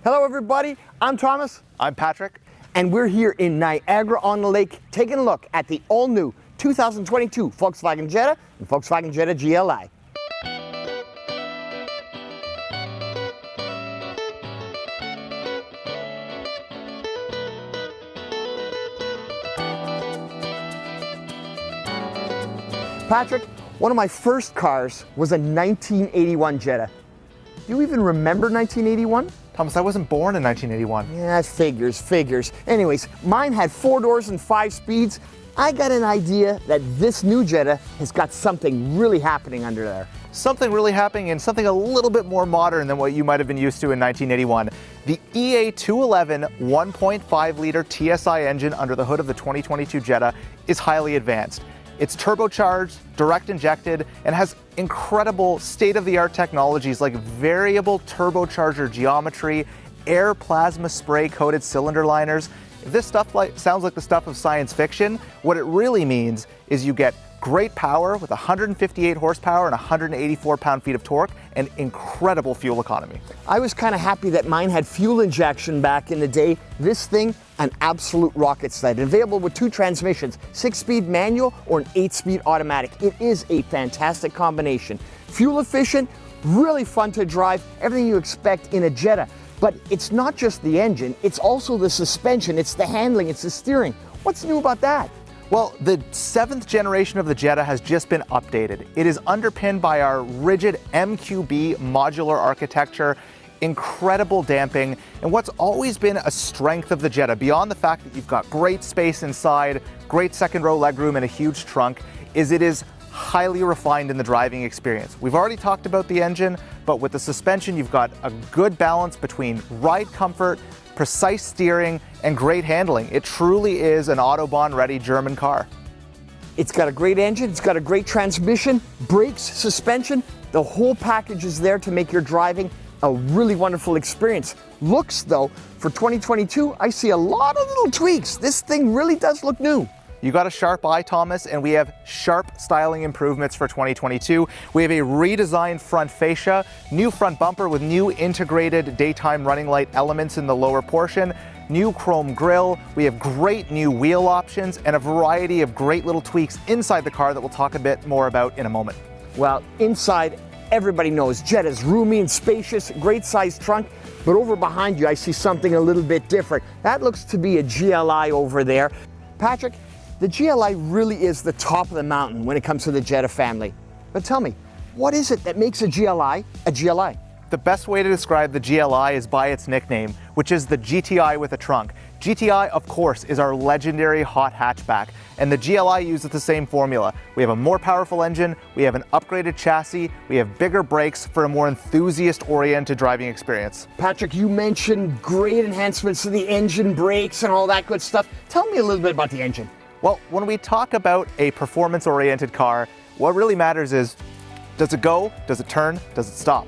Hello everybody, I'm Thomas. I'm Patrick. And we're here in Niagara-on-the-Lake taking a look at the all-new 2022 Volkswagen Jetta and Volkswagen Jetta GLI. Patrick, one of my first cars was a 1981 Jetta. Do you even remember 1981? Thomas, I wasn't born in 1981. Yeah, figures. Anyways, mine had 4 doors and 5 speeds. I got an idea that this new Jetta has got something really happening under there. Something really happening and something a little bit more modern than what you might have been used to in 1981. The EA211 1.5-liter TSI engine under the hood of the 2022 Jetta is highly advanced. It's turbocharged, direct injected, and has incredible state-of-the-art technologies like variable turbocharger geometry, air plasma spray coated cylinder liners. If this stuff sounds like the stuff of science fiction, what it really means is you get great power with 158 horsepower and 184 pound-feet of torque and incredible fuel economy. I was kind of happy that mine had fuel injection back in the day. This thing, an absolute rocket sled, available with 2 transmissions, 6-speed manual or an 8-speed automatic. It is a fantastic combination. Fuel efficient, really fun to drive, everything you expect in a Jetta. But it's not just the engine, it's also the suspension, it's the handling, it's the steering. What's new about that? Well, the 7th generation of the Jetta has just been updated. It is underpinned by our rigid MQB modular architecture, incredible damping, and what's always been a strength of the Jetta, beyond the fact that you've got great space inside, great second row legroom, and a huge trunk, is it is highly refined in the driving experience. We've already talked about the engine, but with the suspension, you've got a good balance between ride comfort, precise steering, and great handling. It truly is an Autobahn-ready German car. It's got a great engine, it's got a great transmission, brakes, suspension. The whole package is there to make your driving a really wonderful experience. Looks, though, for 2022, I see a lot of little tweaks. This thing really does look new. You got a sharp eye, Thomas, and we have sharp styling improvements for 2022. We have a redesigned front fascia, new front bumper with new integrated daytime running light elements in the lower portion, new chrome grille. We have great new wheel options and a variety of great little tweaks inside the car that we'll talk a bit more about in a moment. Well, inside, everybody knows Jetta's roomy and spacious, great sized trunk. But over behind you, I see something a little bit different. That looks to be a GLI over there. Patrick, the GLI really is the top of the mountain when it comes to the Jetta family. But tell me, what is it that makes a GLI a GLI? The best way to describe the GLI is by its nickname, which is the GTI with a trunk. GTI, of course, is our legendary hot hatchback, and the GLI uses the same formula. We have a more powerful engine, we have an upgraded chassis, we have bigger brakes for a more enthusiast-oriented driving experience. Patrick, you mentioned great enhancements to the engine, brakes, and all that good stuff. Tell me a little bit about the engine. Well, when we talk about a performance-oriented car, what really matters is, does it go, does it turn, does it stop?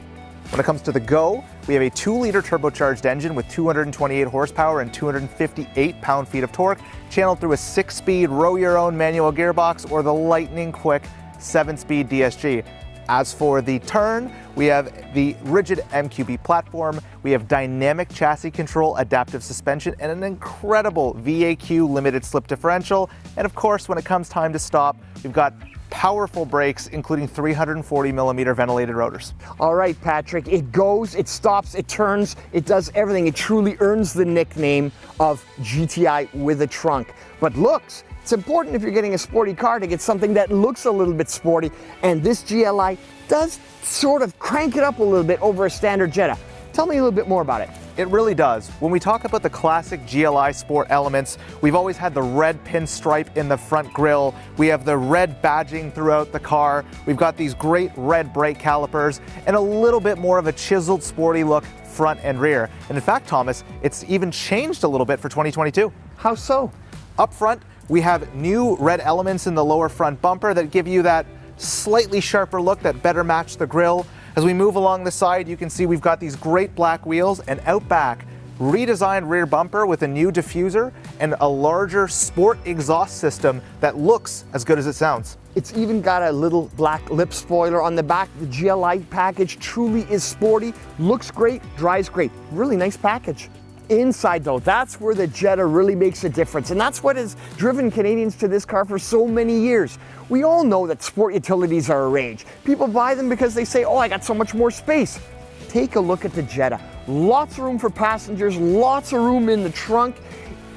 When it comes to the go, we have a 2-liter turbocharged engine with 228 horsepower and 258 pound-feet of torque, channeled through a 6-speed row-your-own manual gearbox or the lightning-quick 7-speed DSG. As for the turn, we have the rigid MQB platform, we have dynamic chassis control, adaptive suspension, and an incredible VAQ limited slip differential. And of course, when it comes time to stop, we've got powerful brakes, including 340mm ventilated rotors. All right, Patrick, it goes, it stops, it turns, it does everything. It truly earns the nickname of GTI with a trunk. But looks, it's important if you're getting a sporty car to get something that looks a little bit sporty, and this GLI does sort of crank it up a little bit over a standard Jetta. Tell me a little bit more about it. It really does. When we talk about the classic GLI Sport elements, we've always had the red pinstripe in the front grille. We have the red badging throughout the car. We've got these great red brake calipers and a little bit more of a chiseled, sporty look front and rear. And in fact, Thomas, it's even changed a little bit for 2022. How so? Up front, we have new red elements in the lower front bumper that give you that slightly sharper look that better match the grille. As we move along the side, you can see we've got these great black wheels, and out back, redesigned rear bumper with a new diffuser and a larger sport exhaust system that looks as good as it sounds. It's even got a little black lip spoiler on the back. The GLI package truly is sporty, looks great, drives great. Really nice package. Inside though, that's where the Jetta really makes a difference, and that's what has driven Canadians to this car for so many years. We all know that sport utilities are a rage. People buy them because they say, oh, I got so much more space. Take a look at the Jetta. Lots of room for passengers, lots of room in the trunk,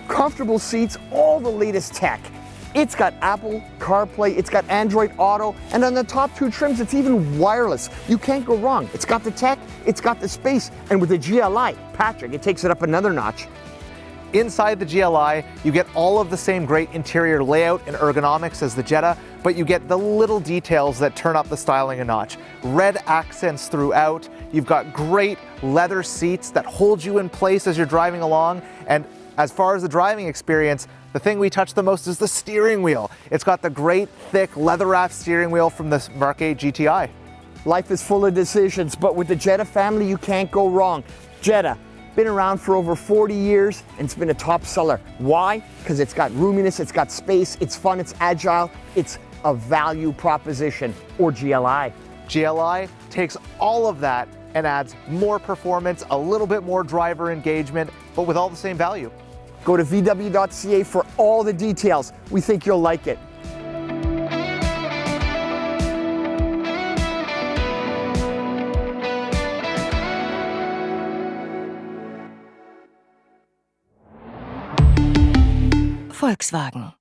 comfortable seats, all the latest tech. It's got Apple CarPlay, it's got Android Auto, and on the top two trims, it's even wireless. You can't go wrong. It's got the tech, it's got the space, and with the GLI, Patrick, it takes it up another notch. Inside the GLI, you get all of the same great interior layout and ergonomics as the Jetta, but you get the little details that turn up the styling a notch. Red accents throughout, you've got great leather seats that hold you in place as you're driving along, and as far as the driving experience, the thing we touch the most is the steering wheel. It's got the great, thick, leather-wrapped steering wheel from the Mark 8 GTI. Life is full of decisions, but with the Jetta family, you can't go wrong. Jetta, been around for over 40 years, and it's been a top seller. Why? Because it's got roominess, it's got space, it's fun, it's agile, it's a value proposition, or GLI. GLI takes all of that and adds more performance, a little bit more driver engagement, but with all the same value. Go to vw.ca for all the details. We think you'll like it. Volkswagen.